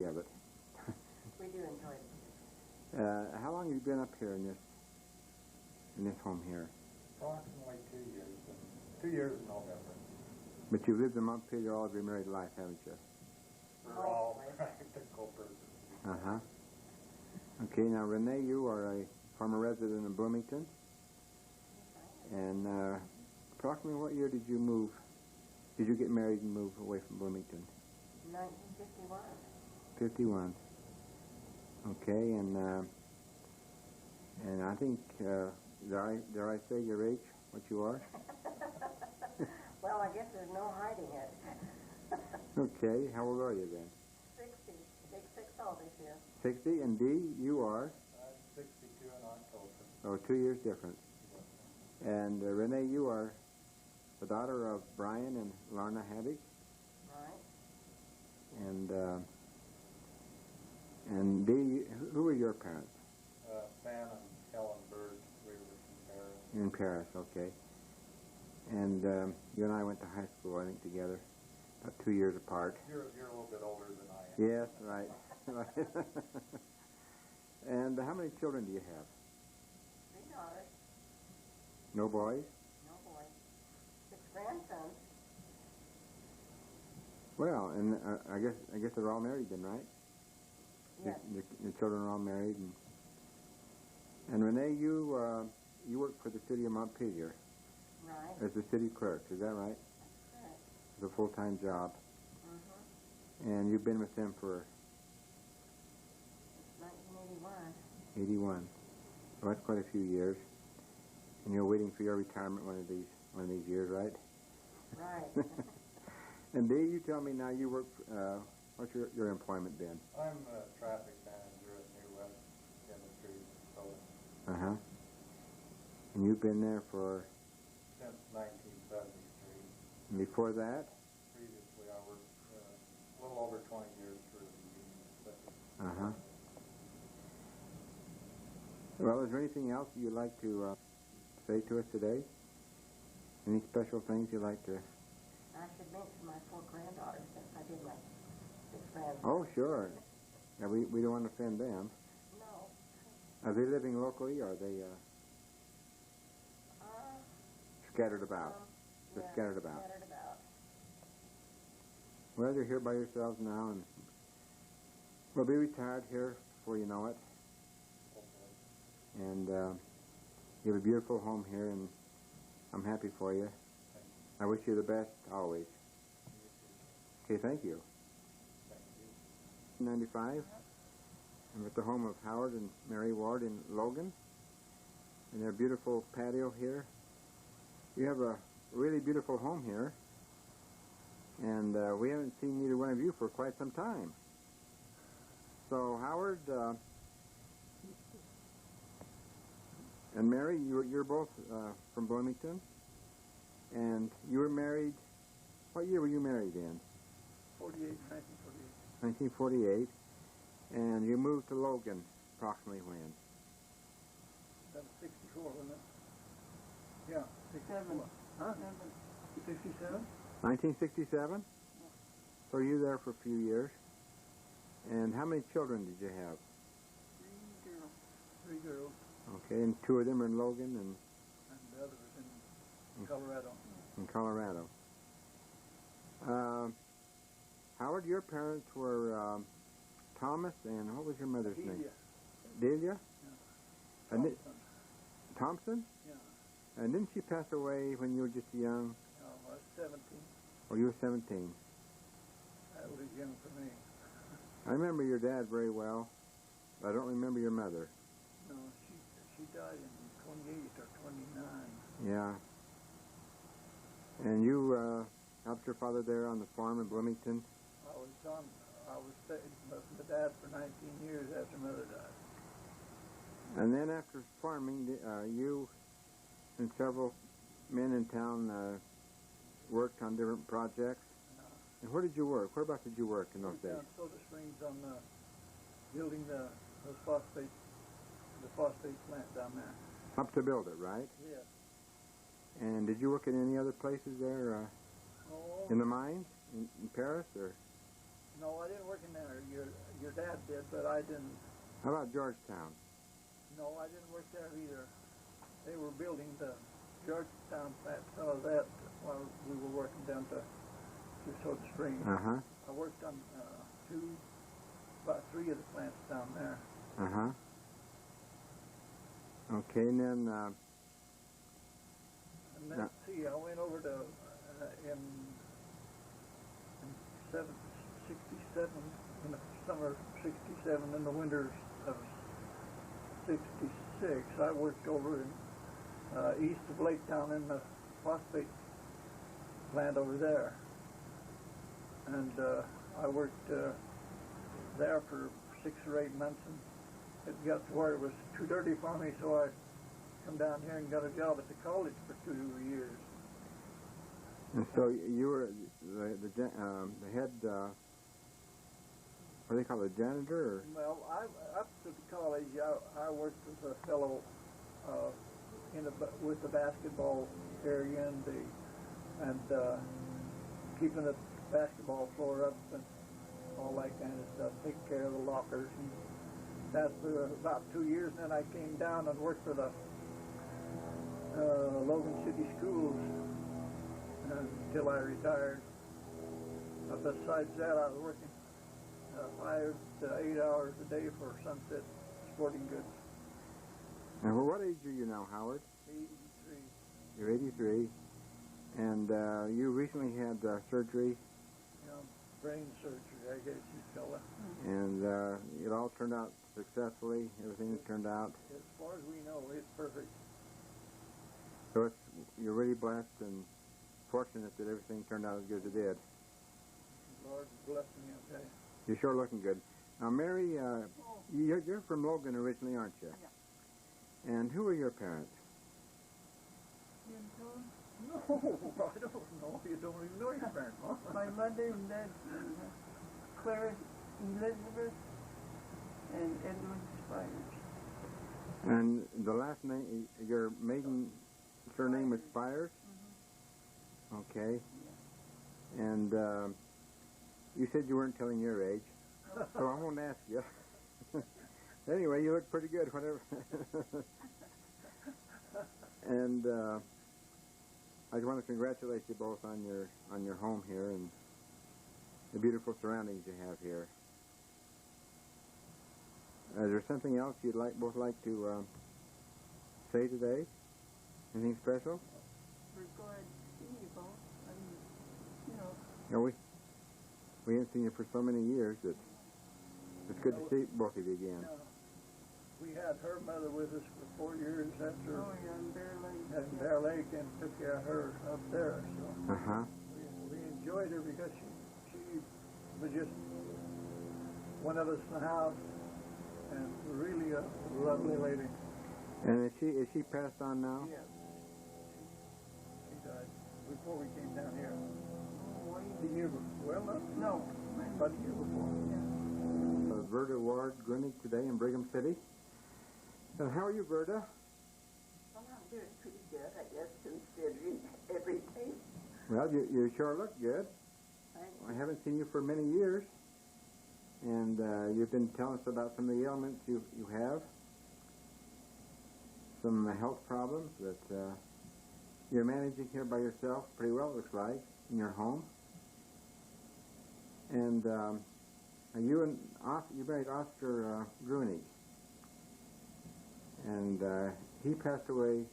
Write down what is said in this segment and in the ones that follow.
Yeah, but We do enjoy it. how long have you been up here in this home here? Approximately 2 years. 2 years in November. But you've lived in Montpelier all of your married life, haven't you? For all practical purposes. Uh-huh. Okay, now Renee, you are a former resident in Bloomington. And approximately what year did you move? Did you get married and move away from Bloomington? 1951. 51. Okay, and I think, dare I say your age, what you are? Well, I guess there's no hiding it. Okay, how old are you then? 60. Big 60 this year. 60, and Dee, you are? I'm 62 in October. Oh, 2 years different. And Renee, you are the daughter of Brian and Lorna Haddock. Right. And Dee, who are your parents? Sam and Helen Bird. We were from Paris. In Paris, okay. And you and I went to high school, I think, together, about 2 years apart. You're a little bit older than I am. Yes, right. Right. And how many children do you have? 3 daughters. No boys? No boys. 6 grandsons. Well, and I guess they're all married then, right? Yes. Your children are all married. And Renee, you work for the city of Montpelier. Right. As the city clerk, is that right? That's correct. It's a full-time job. Mm-hmm. And you've been with them for? 1981. 81. Well, that's quite a few years. And you're waiting for your retirement one of these years, right? Right. And Dee, you tell me now, you work, what's your employment been? I'm a traffic manager at New West Industries. Uh-huh. And you've been there for? Since 1973. And before that? Previously, I worked a little over 20 years for the union. Uh-huh. Well, is there anything else you'd like to say to us today? Any special things you'd like to? I should mention my 4 granddaughters since I did my 6 grandsons. Oh, sure. Yeah, we don't want to offend them. No. Are they living locally, or are they scattered about? They're Yeah, scattered about. Scattered about. Well, you're here by yourselves now, and we'll be retired here before you know it. And you have a beautiful home here, and I'm happy for you. I wish you the best always. Okay, thank you. 95. I'm at the home of Howard and Mary Ward in Logan, in their beautiful patio here. You have a really beautiful home here, and we haven't seen either one of you for quite some time. So, Howard and Mary, you're both from Bloomington, and you were married. What year were you married in? 1948. 1948. And you moved to Logan approximately when? That was 64, wasn't it? Yeah, 67. Huh? 67? 1967? So you were there for a few years. And how many children did you have? 3 girls. 3 girls. Okay, and 2 of them are in Logan and the other was in Colorado. in Colorado. Howard, your parents were Thomas, and what was your mother's name? Delia? Yeah. And Thompson? Yeah. And didn't she pass away when you were just young? I was 17. Or you were 17? That was young for me. I remember your dad very well, but I don't remember your mother. No, she died in 28 or 29. Yeah. And you helped your father there on the farm in Bloomington? I was staying with my dad for 19 years after Mother died. And then after farming, you and several men in town worked on different projects. And where did you work? Whereabouts did you work in those days? Down Soda Springs on building the phosphate plant down there. Up to build it, right? Yes. And did you work in any other places there? No. In the mines? In Paris? Or? No, I didn't work in there. did, but I didn't. How about Georgetown? No, I didn't work there either. They were building the Georgetown plant, some of that while we were working down to Soda Springs. Uh-huh. I worked on about 3 of the plants down there. Uh-huh. Okay, and then, And then, see, I went over to, in 67, in the summer of 67, in the winters of 66, I worked over in east of Lake Town in the phosphate plant over there. And I worked there for 6 or 8 months, and it got to where it was too dirty for me, so I come down here and got a job at the college for 2 years. and so you were the head, what do they call it, janitor? Or? Well, up to the college, I worked as a fellow with the basketball area and keeping the basketball floor up and all that kind of stuff, taking care of the lockers. And that for about 2 years, and then I came down and worked for the Logan City Schools until I retired. Besides that, I was working 5 to 8 hours a day for Sunset Sporting Goods. And what age are you now, Howard? 83. You're 83. And you recently had surgery. Brain surgery, I guess you'd call it. And it all turned out successfully. Everything turned out. As far as we know, it's perfect. So you're really blessed and fortunate that everything turned out as good as it did. Lord bless me, okay. You're sure looking good. Now, Mary, you're from Logan originally, aren't you? Yeah. And who are your parents? No, I don't know. You don't even know your parents, huh? My mother and dad, Clara Elizabeth and Edward Spires. And the last name, your maiden surname is Spires? Mm-hmm. Okay. And you said you weren't telling your age, so I won't ask you. Anyway, you look pretty good, whatever. And I just want to congratulate you both on your home here and the beautiful surroundings you have here. Is there something else you'd both like to say today? Anything special? We're glad to see you both. And, No, we haven't seen you for so many years that it's good to see both of you again. We had her mother with us for 4 years after oh, yeah, and Bear Lake. at Bear Lake and took care of her up there. So Uh-huh. we enjoyed her because she was just one of us in the house and really a lovely lady. And is she passed on now? Yes. She died before we came down here. The year before. Well, no, about a year before. Verda Ward Grunig today in Brigham City. How are you, Verda? Well, I'm doing pretty good, I guess, considering everything. Well, you sure look good. I haven't seen you for many years. And you've been telling us about some of the ailments you have. Some health problems that you're managing here by yourself pretty well, it looks like, in your home. And you married Oscar Grunig. And he passed away,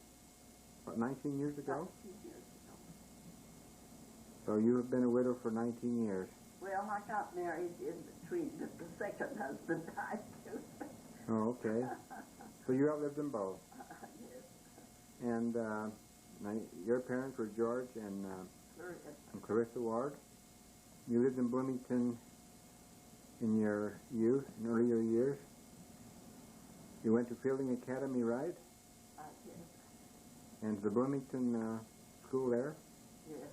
what, 19 years ago? 19 years ago. So you have been a widow for 19 years. Well, I got married in between, but the second husband died too. Oh, okay. So you outlived them both. Yes. And your parents were George and Clarissa Ward. You lived in Bloomington in your youth, in earlier years. You went to Fielding Academy, right? Yes. And the Bloomington school there? Yes.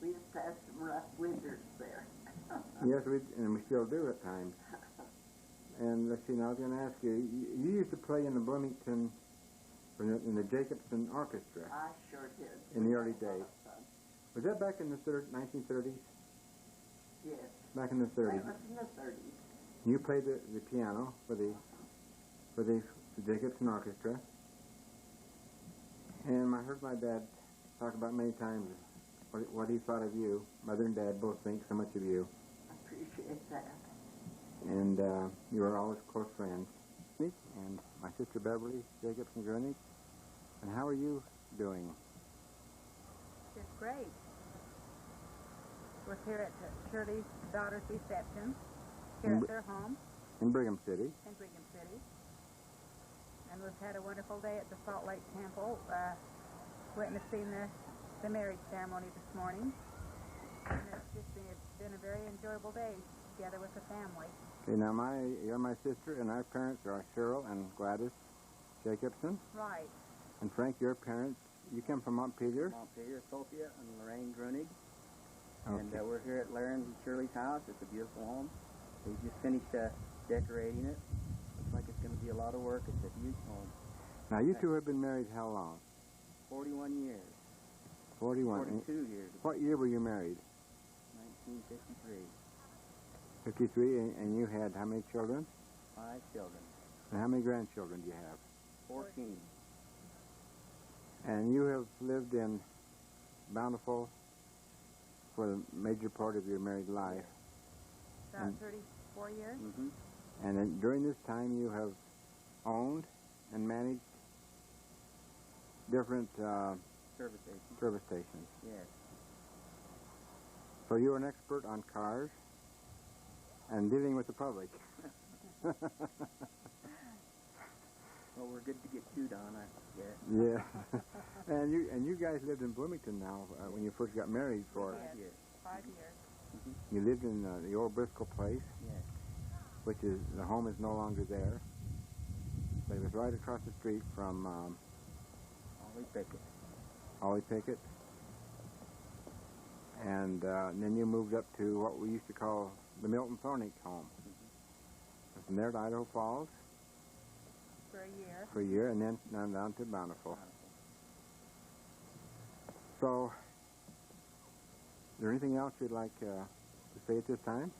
We have passed some rough winters there. Yes, and we still do at times. And let's see, now I was going to ask you, you used to play in the Bloomington, in the Jacobson Orchestra I sure did. in the early We had a lot days. of fun. Was that back in the 1930s? back in the 30s. That was in the 30s. You played the piano for the Jacobson Orchestra. And I heard my dad talk about many times what he thought of you. Mother and Dad both think so much of you. I appreciate that. And you were always close friends. And my sister Beverly Jacobson Grunig. And how are you doing? It's great. We're here at Shirley's daughter's reception, here at their home In Brigham City. in Brigham City. And we've had a wonderful day at the Salt Lake Temple, witnessing the marriage ceremony this morning. And it's just been a very enjoyable day together with the family. Okay, now you're my sister, and our parents are Cheryl and Gladys Jacobson. Right. And Frank, your parents, you come from Montpelier? Montpelier, Sophia, and Lorraine Grunig. Okay. And we're here at Larry and Shirley's house. It's a beautiful home. They just finished decorating it. Looks like it's going to be a lot of work. It's a huge home. Now, you two have been married how long? 41 years. 41. 42 years. What year were you married? 1953. 53, and you had how many children? 5 children. And how many grandchildren do you have? 14. And you have lived in Bountiful for the major part of your married life. About 34 years. Mm-hmm. And then during this time, you have owned and managed different Service station. service stations. Yes. So you're an expert on cars and dealing with the public. Well, we're good to get chewed on, I guess. Yeah. and you guys lived in Bloomington now when you first got married for. Yes. 5 years. 5 years. You lived in the old Bristol place, Yes. which is, the home is no longer there. But it was right across the street from Ollie Pickett. Ollie Pickett. And then you moved up to what we used to call the Milton Thornick home. From there to Idaho Falls For a year. for a year, and then down to Bountiful. So, is there anything else you'd like to say at this time?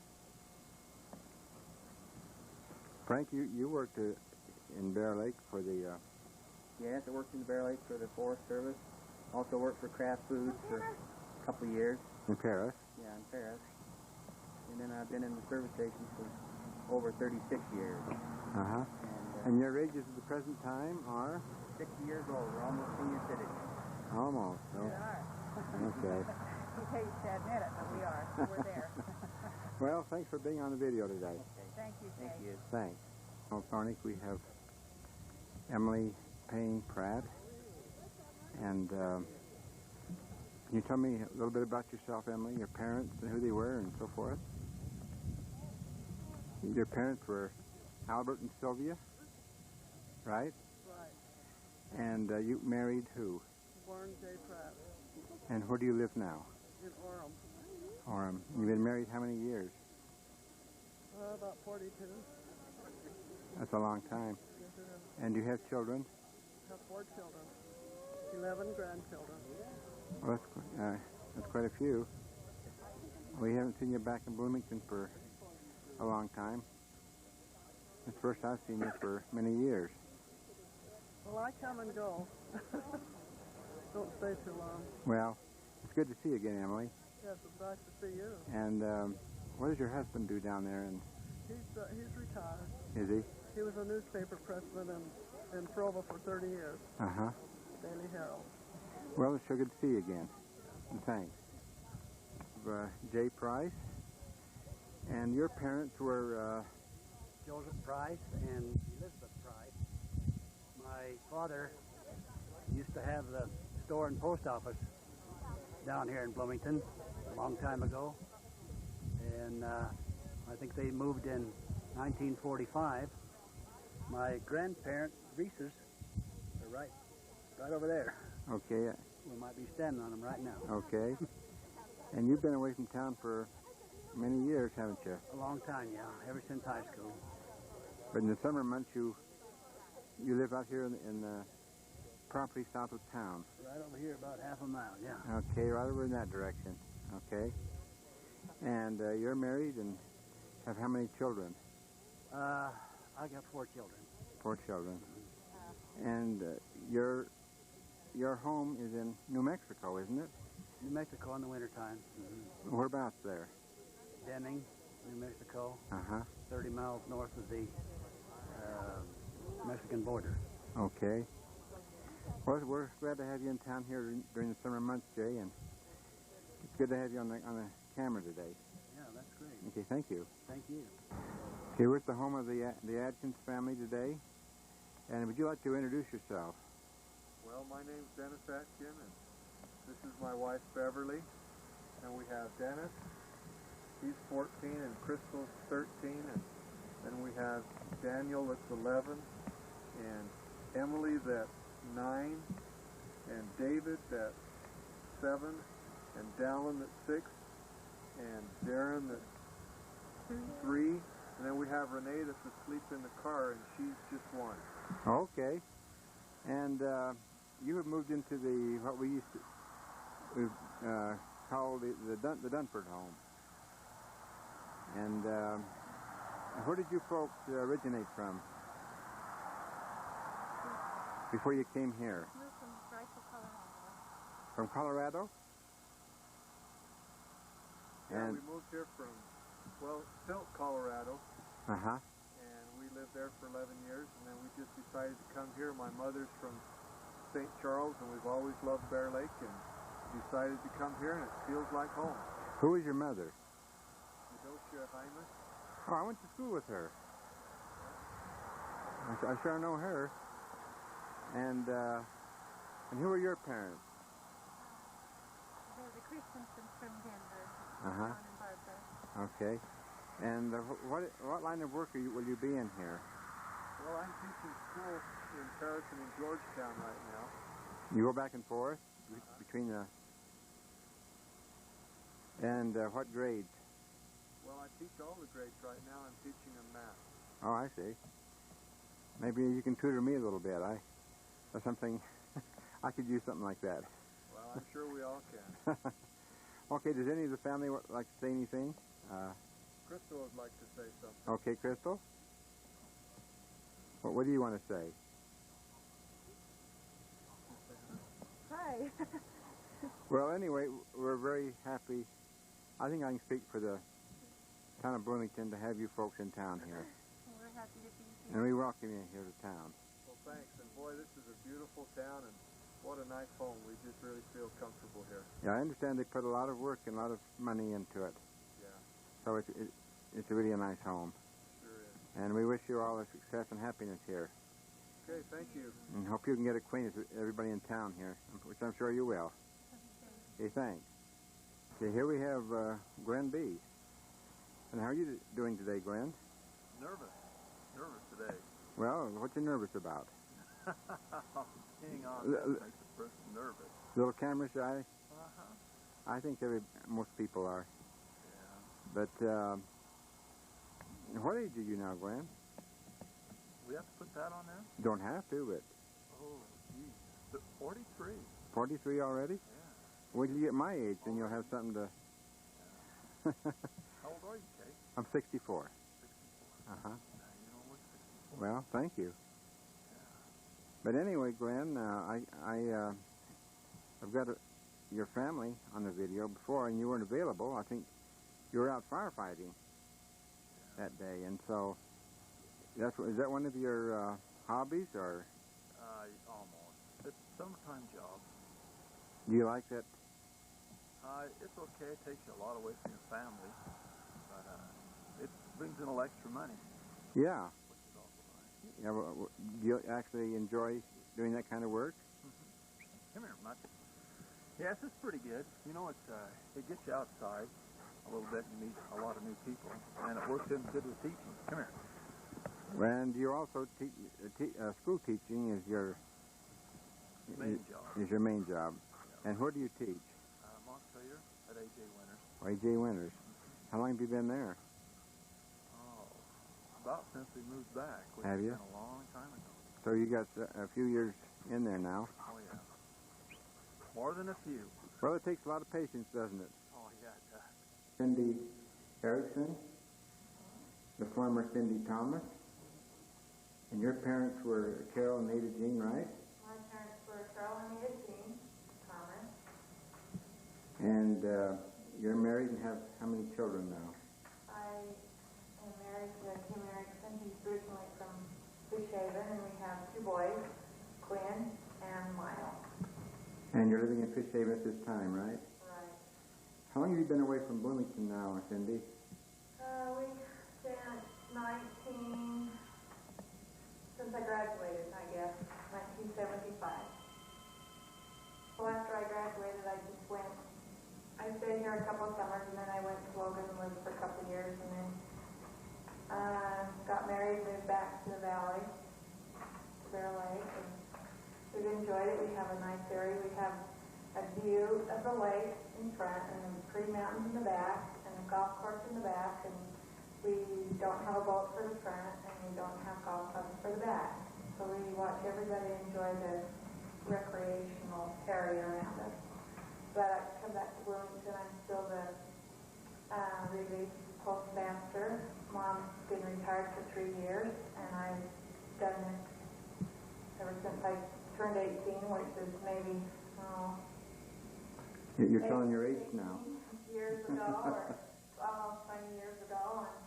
Frank, you worked in Bear Lake for the... Yes, I worked in the Bear Lake for the Forest Service. Also worked for Kraft Foods for a couple of years. in Paris. Yeah, in Paris. And then I've been in the service station for over 36 years. Uh-huh. And your ages at the present time are? 60 years old. We're almost senior citizens. Almost. We Oh, are. okay. You hate to admit it, but we are. We're there. Well, thanks for being on the video today. Thank you, Thank Kay. you. Thanks. Well, Thornick, we have Emily Payne Pratt. And can you tell me a little bit about yourself, Emily, your parents and who they were and so forth? Your parents were Albert and Sylvia, right? Right. And you married who? Warren J. Pratt And where do you live now? in Orem. Orem. You've been married how many years? About 42. That's a long time. Yes, it is. And do you have children? Have 4 children. 11 grandchildren. Well, that's quite a few. We haven't seen you back in Bloomington for a long time. It's the first I've seen you for many years. Well, I come and go. Don't stay too long. Well, it's good to see you again, Emily. Yes, it's nice to see you. And what does your husband do down there? And He's retired. is he? He was a newspaper pressman in Provo for 30 years. Uh-huh. Daily Herald. Well, it's so good to see you again. And thanks. Jay Price. And your parents were... Joseph Price and Elizabeth Price. My father used to have the store and post office down here in Bloomington a long time ago. And I think they moved in 1945. My grandparents, Reese's, are right over there. Okay, We might be standing on them right now. okay. And you've been away from town for many years, haven't you? A long time, yeah, ever since high school. But in the summer months, you live out here in the property south of town. Right over here, about half a mile, yeah. Okay, right over in that direction. Okay. And you're married and have how many children? I got 4 children. 4 children. And your home is in New Mexico, isn't it? New Mexico in the wintertime. Whereabouts there? Deming, New Mexico, Uh-huh. 30 miles north of the Mexican border. Okay. Well, we're glad to have you in town here during the summer months, Jay, and it's good to have you on the camera today. Yeah, that's great. Okay, thank you. Thank you. Okay, we're at the home of the Adkins family today, and would you like to introduce yourself? Well, my name's Dennis Atkin, and this is my wife Beverly, and we have Dennis. He's 14, and Crystal's 13, and then we have Daniel that's 11, and Emily that's 9, and David that's 7, and Dallin that's 6, and Darren that's 3, and then we have Renee that's asleep in the car, and she's just 1. Okay. And you have moved into what we used to call the Dunford home. And where did you folks originate from before you came here? Moved from Rifle, Colorado. From Colorado? Yeah, And we moved here from, Silt, Colorado, uh-huh. and we lived there for 11 years, and then we just decided to come here. My mother's from St. Charles, and we've always loved Bear Lake, and decided to come here, and it feels like home. Who is your mother? Eudocia Hymas. Oh, I went to school with her. I sure know her. And who are your parents? They're the Christensen from Denver. Uh-huh. John and Barbara. Okay. And what line of work will you be in here? Well, I'm teaching school in Paris and in Georgetown right now. You go back and forth between the... And what grades? Well, I teach all the grades right now. I'm teaching them math. Oh, I see. Maybe you can tutor me a little bit. Or something. I could use something like that. Well, I'm sure we all can. Okay, does any of the family like to say anything? Crystal would like to say something. Okay, Crystal? What do you want to say? Hi. Well, anyway, we're very happy. I think I can speak for the town of Bloomington to have you folks in town here. We're happy to be here. And we welcome you here to town. Well, thanks. And boy, this is a beautiful town, and what a nice home. We just really feel comfortable here. Yeah, I understand they put a lot of work and a lot of money into it. Yeah, So it's really a nice home. sure is. And we wish you all the success and happiness here. Okay, thank you. And hope you can get acquainted with everybody in town here, which I'm sure you will. Okay, thanks. Okay, here we have Glenn B. And how are you doing today, Glenn? Nervous today. Well, what you nervous about? Hang on, L- that l- makes a person nervous. Little camera shy? Uh-huh. I think most people are. Yeah. But what age are you now, Glenn? We have to put that on there? Don't have to, but Oh, geez. 43. 43 already? Yeah. Wait till you get my age, then you'll have something to... How old are you, Kate? I'm 64. 64. Uh-huh. Now, you don't look 64. Well, thank you. But anyway, Glenn, I've got your family on the video before, and you weren't available. I think you were out firefighting that day, and so is that one of your hobbies, or Almost. It's a summertime job. do you like that? It's okay. It takes you a lot away from your family, but it brings in a little extra money, Yeah. which is also nice. Yeah. Well, do you actually enjoy doing that kind of work? Come here, much. Yes, it's pretty good. You know, it gets you outside a little bit. You meet a lot of new people, and it works in good with teaching. Come here. And you also school teaching is your Main job. Is your main job. And where do you teach? Montpelier at A.J. Winter. A.J. Winters. How long have you been there? Oh, about since we moved back, which Have has you? been a long time ago. So you got a few years in there now. Oh, yeah. More than a few. Well, it takes a lot of patience, doesn't it? Oh, yeah, it does. Cindy Erickson, the former Cindy Thomas. And your parents were Carol and Ada Jean, right? My parents were Carol and Ada Jean Thomas. And you're married and have how many children now? I am married to Tim Erickson. He's originally from Fishhaven, and we have 2 boys, Quinn and Lyle. And you're living in Fishhaven at this time, right? Right. How long have you been away from Bloomington now, Cindy? We've spent 19, since I graduated, I guess, 1975. So after I graduated, I just went, I stayed here a couple of summers, and then I went to Logan and lived for a couple of years, and then got married, moved back to the valley, to Bear Lake, and we've enjoyed it. We have a nice area. We have a view of the lake in front and then pretty mountains in the back and a golf course in the back, and we don't have a boat for the front and we don't have golf clubs for the back. So we watch everybody enjoy the recreational area around us. But I come back to Bloomington. I'm still the release postmaster. Mom's been retired for 3 years, and I've done this ever since I turned 18, which is maybe, You're telling your age now. years ago, or almost 20 years ago, and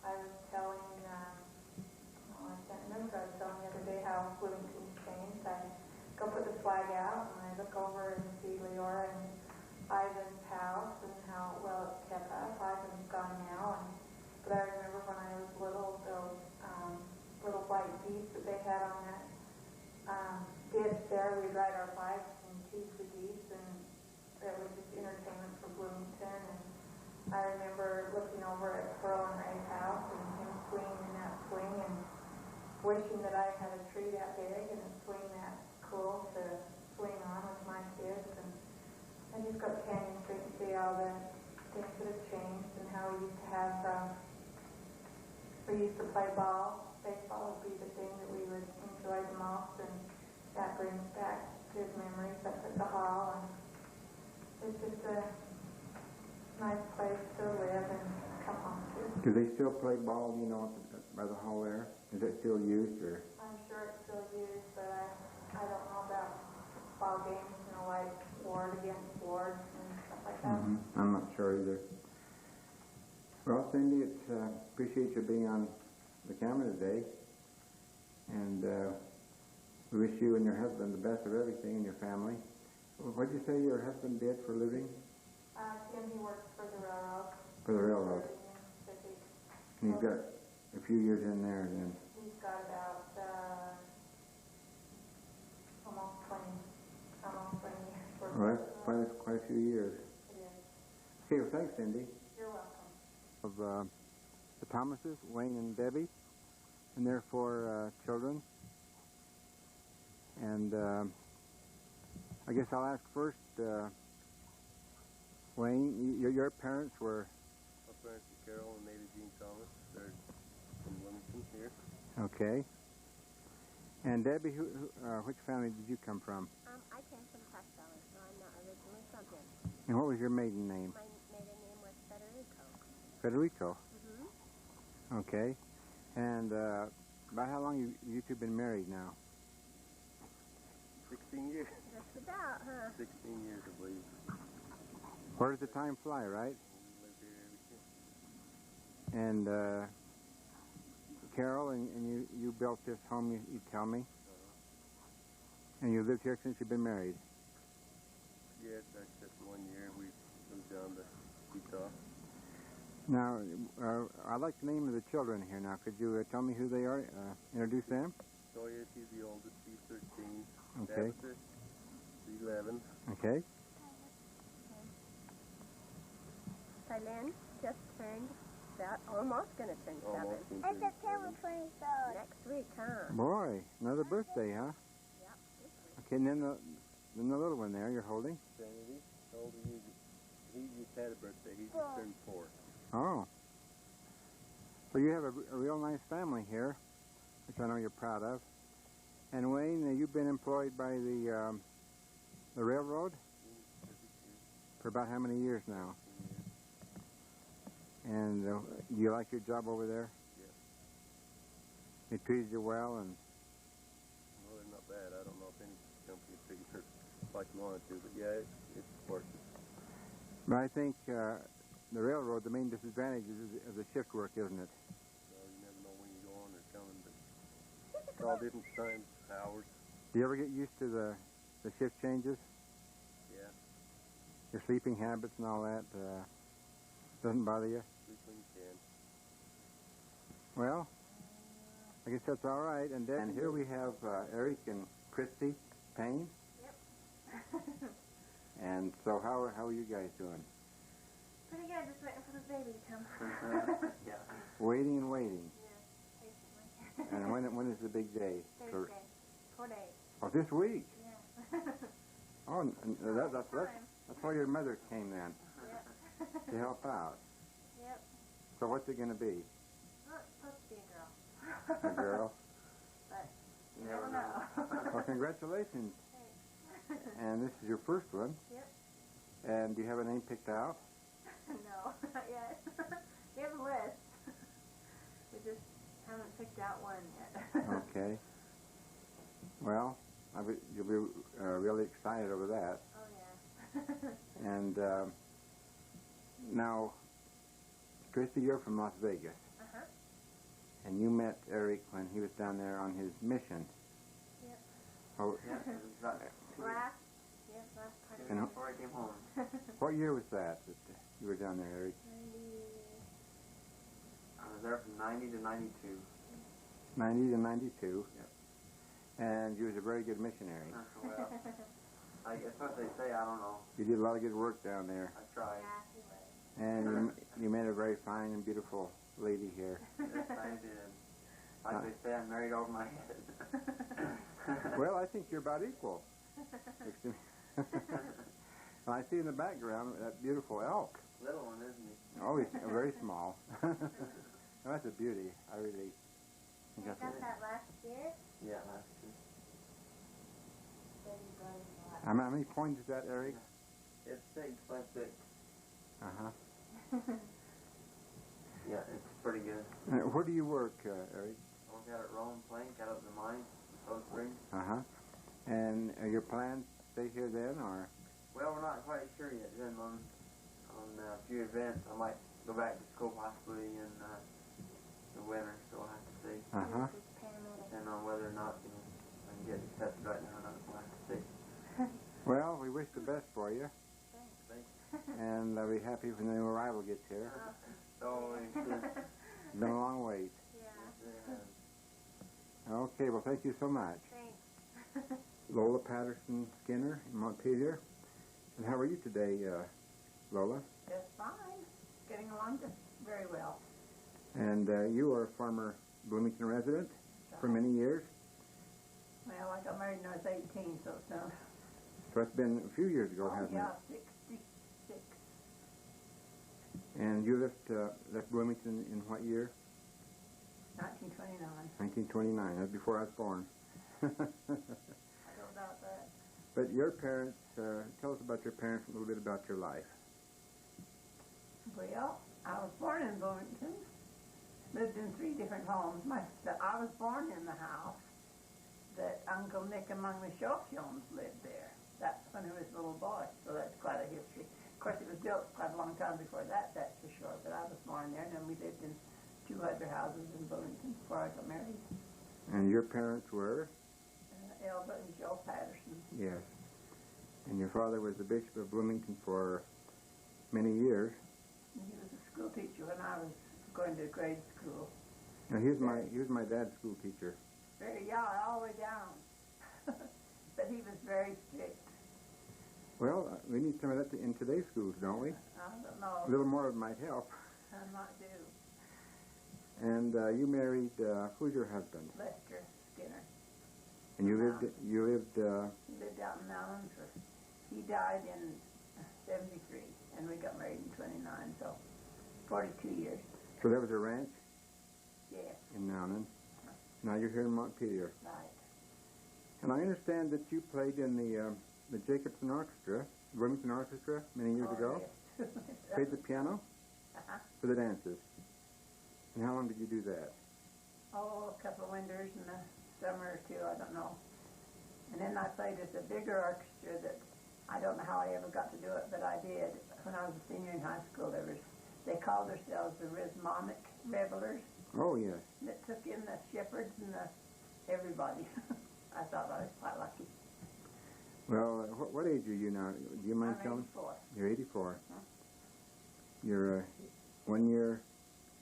I was telling, I can't remember, I was telling the other day how Bloomington's changed. I go put the flag out, and I look over and see Leora and Ivan's house, and how well it's kept up. Ivan's gone now, but I remember when I was little, those little white geese that they had on that ditch there. We'd ride our bikes and tease the geese, and it was just entertainment for Bloomington. And I remember looking over at Pearl and Ray's house and him swinging in that swing and wishing that I had a tree that big and a swing that cool to swing on with my kids. And I just go to Canyon Street and see all the things that have changed and how we used to have, we used to play ball. Baseball would be the thing that we would enjoy the most, and that brings back good memories up at the hall. And it's just a nice place to live and come home to. Do they still play ball, by the hall there? Is it still used, or? I'm sure it's still used, but I don't know about ball games, like ward against ward and stuff like that. Mm-hmm. I'm not sure either. Well, Cindy, appreciate you being on the camera today, and we wish you and your husband the best of everything in your family. What did you say your husband did for a living? Tim, he works for the railroad. For the railroad. And he's got a few years in there then. He's got about almost 20 years. Well, that's quite a few years. It is. Okay, well, thanks, Cindy. You're welcome. Of the Thomases, Wayne and Debbie, and their 4 children. And I guess I'll ask first, Wayne, your parents were? My parents are Carol and Ada Jean Thomas. They're from Bloomington here. Okay. And Debbie, which family did you come from? I came from Cache Valley, so I'm not originally from here. And what was your maiden name? My maiden name was Federico. Federico? Mm-hmm. Okay. And about how long you two been married now? 16 years. Just about, huh? 16 years, I believe. Where does the time fly, right? We live here every year. And Carol, and you built this home, you tell me? And you lived here since you've been married? Yes, except 1 year. We moved down to Utah. Now, I'd like the name of the children here now. Could you tell me who they are? Introduce them? Sawyer, she's the oldest. She's 13. Okay. Tabitha, she's 11. Okay. Thailand just turned almost going to turn 7. Almost. It's September 23rd. Next week, huh? Boy, another birthday, huh? Yep. Okay, and then the little one there you're holding? Sanity, how old are you? He just had a birthday. He just turned 4. Oh. So you have a real nice family here, which I know you're proud of. And Wayne, you've been employed by the railroad for about how many years now? And do you like your job over there? Yes. They treated you well, and Well, they're not bad. I don't know if any company treated her like you wanted to, but yeah, it's worth it. but I think the railroad, the main disadvantage is the shift work, isn't it? Well, you never know when you go on or coming, but it's all different times, hours. Do you ever get used to the shift changes? Yeah, Your sleeping habits and all that doesn't bother you? sleep when you can. Well, I guess that's all right. And then here we have Eric and Christy Payne. Yep. And so how are you guys doing? Pretty good, just waiting for the baby to come. Yeah. Waiting and waiting. Yeah, patiently. And when is the big day? Thursday. 4 days. Oh, this week? Yeah. Oh, that's why your mother came then, Yep. to help out. Yep. So what's it going to be? Well, it's supposed to be a girl. A girl? But you never know. Well, congratulations. Thanks. And this is your first one. Yep. And do you have a name picked out? No, not yet. We have a list. We just haven't picked out one yet. Okay. Well, you'll be really excited over that. Oh, yeah. And now, Christy, you're from Las Vegas. Uh-huh. And you met Eric when he was down there on his mission. Yep. Oh, Yeah, it was about Last part of And the before I came home. what year was that you were down there, Eric? 90. I was there from 90 to 92. 90 to 92. Yep. And you was a very good missionary. Well, I guess what they say, I don't know. You did a lot of good work down there. I tried. Yeah, he was. And you met a very fine and beautiful lady here. Yes, I did. Like they say, I married over my head. Well, I think you're about equal. And I see in the background that beautiful elk. Little one, isn't he? Oh, he's very small. Well, that's a beauty. I really You think got that's that last year? Yeah, last year. Then you brought it a lot. How many points is that, Eric? It's 6 by 6. Uh-huh. Yeah, it's pretty good. Where do you work, Eric? I work out at Rome Plank, out of the mine, Coast Springs. Uh-huh. And are your plans to stay here then, or? Well, we're not quite sure yet. Then on a few events, I might go back to school possibly in the winter, so we'll have to see. Uh-huh. Depending on whether or not I can get accepted right now or not, we'll have to see. Well, we wish the best for you. Thanks. And I'll be happy when the new arrival gets here. So, It's been a long wait. Yeah. Okay, well, thank you so much. Thanks. Lola Patterson Skinner in Montpelier. And how are you today, Lola? Just fine. Getting along just very well. And you are a former Bloomington resident for many years. Well, I got married when I was 18, so it's now. So it's been a few years ago, hasn't yeah, it? 66. And you left Bloomington in what year? 1929. 1929. That's before I was born. I don't doubt that. But your parents, tell us about your parents, a little bit about your life. Well, I was born in Bloomington. Lived in 3 different homes. I was born in the house that Uncle Nick among the Shofjones lived there. That's when he was a little boy, so that's quite a history. Of course, it was built quite a long time before that, that's for sure, but I was born there, and then we lived in 2 other houses in Bloomington before I got married. And your parents were? Elba and Joe Patterson. Yes. And your father was the Bishop of Bloomington for many years. And he was a school teacher when I was going to grade school. Now, he was my dad's school teacher. Very young, all the way down. But he was very strict. Well, we need some of that in today's schools, don't we? I don't know. A little more might help. I might do. And you married, who's your husband? Lester Skinner. And you lived, He lived out in Mountains. He died in 73, and we got married in 29, so 42 years. so there was a ranch Yes, in Mountain. Now you're here in Montpelier. right. And I understand that you played in the Jacobson Orchestra, Bloomington Orchestra, many years ago. Yes. Played the piano. for the dances. And how long did you do that? Oh, a couple of winters and a summer or two, I don't know. And then I played with a bigger orchestra that I don't know how I ever got to do it, but I did. When I was a senior in high school, they called themselves the Rhythmonic Revelers. Oh, yes. And it took in the shepherds and everybody. I thought I was quite lucky. Well, what age are you now? Do you mind I'm telling? 84. You're 84. Huh? You're 1 year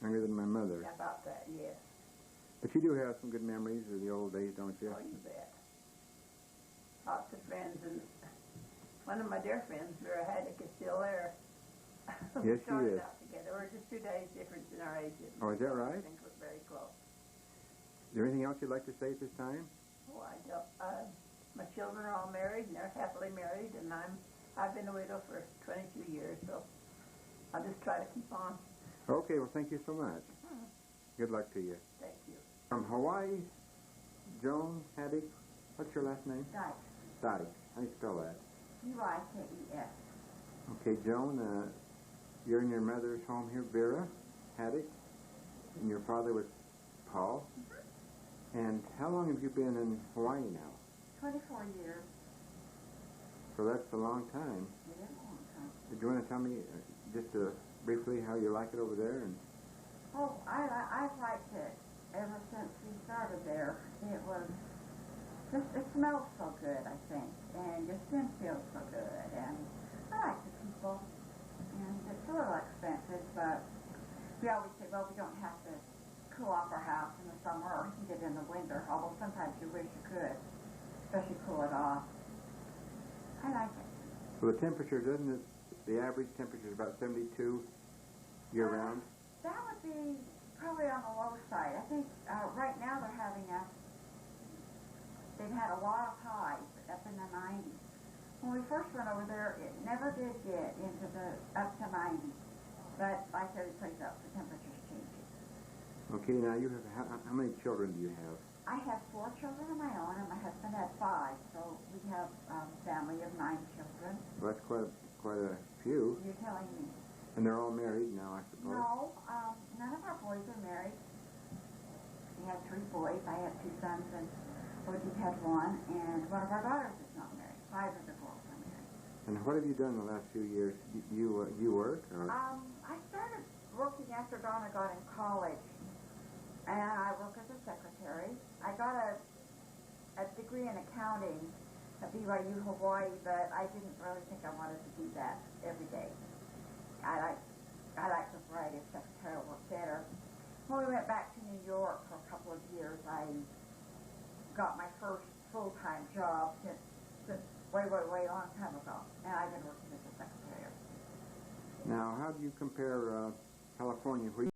younger than my mother. Yeah, about that, yes. But you do have some good memories of the old days, don't you? Oh, you bet. Lots of friends, and one of my dear friends, Vera Haddock, is still there. Yes, she started is. out together. We're just 2 days difference in our ages. Oh, is that right? I think we're very close. Is there anything else you'd like to say at this time? Oh, I don't. My children are all married, and they're happily married, and I've been a widow for 22 years, so I'll just try to keep on. Okay, well, thank you so much. Good luck to you. Thank you. From Hawaii, Joan Haddock. What's your last name? Dykes. Dottie. How do you spell that? D-Y-K-E-S. Okay, Joan, you're in your mother's home here, Vera Haddock, and your father was Paul. And how long have you been in Hawaii now? 24 years. So that's a long time. It is a long time. Did you want to tell me just briefly how you like it over there? And Oh, I've liked it ever since we started there. It was just, it smells so good, I think, and your skin feels so good, and I like the people. And it's a little expensive, but we always say, well, we don't have to cool off our house in the summer or heat it in the winter, although sometimes you wish you could, especially cool it off. I like it. so the temperature, doesn't it, the average temperature is about 72 year-round? That would be probably on the low side. I think right now they've had a lot of highs up in the 90s. When we first went over there, it never did get into up to 90. But like every place else, the temperature's changing. Okay, now you have, how many children do you have? I have 4 children of my own, and my husband had 5. So we have a family of 9 children. Well, that's quite a few. You're telling me? And they're all married now, I suppose? No, none of our boys are married. We have 3 boys. I have 2 sons, and Odie had 1, and one of our daughters is not married. 5 of the girls are married. And what have you done the last few years? You work? Or? I started working after Donna got in college, and I work as a secretary. I got a degree in accounting at BYU Hawaii, but I didn't really think I wanted to do that every day. I like the variety of secretarial work better. When we went back to New York for a couple of years, I got my first full-time job since way long time ago, and I've been working as a secretary. Now, how do you compare California, where